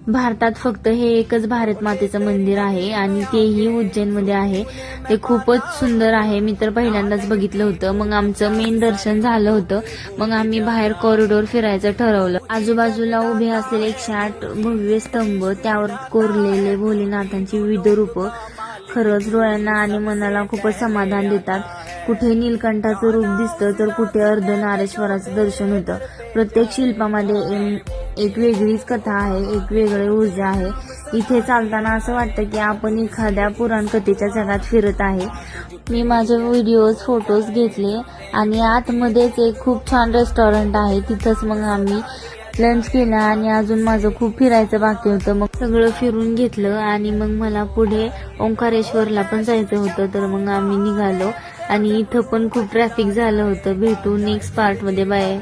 भारतात फक्त हे एकच भारत मातेचं मंदिर आहे आणि तेही उज्जैनमध्ये आहे. ते खूपच सुंदर आहे. मी तर पहिल्यांदाच बघितलं होतं. मग आमचं मेन दर्शन झालं होतं. मग आम्ही बाहेर कॉरिडॉर फिरायचं ठरवलं. आजूबाजूला उभे असलेले 108 भव्य स्तंभ, त्यावर कोरलेले भोलेनाथांची विविध रूपं खरंच डोळ्यांना आणि मनाला खूपच समाधान देतात. कुठे नीलकंठाचं रूप दिसतं तर कुठे अर्धनारेश्वराचं दर्शन होतं. प्रत्येक शिल्पामध्ये एक वेगळीच कथा आहे, एक वेगळी ऊर्जा आहे. इथे चालताना असं वाटतं की आपण एखाद्या पुराण कथेच्या जगात फिरत आहे. मी माझे व्हिडिओज फोटोज घेतले आणि आतमध्येच एक खूप छान रेस्टॉरंट आहे. तिथंच मग आम्ही लंच केला आणि अजून माझं खूप फिरायचं बाकी होतं. मग सगळं फिरून घेतलं आणि मग मला पुढे ओंकारेश्वरला पण जायचं होतं. तर मग आम्ही निघालो आणि इथं पण खूप ट्रॅफिक झालं होतं. भेटू नेक्स्ट पार्टमध्ये. बाय.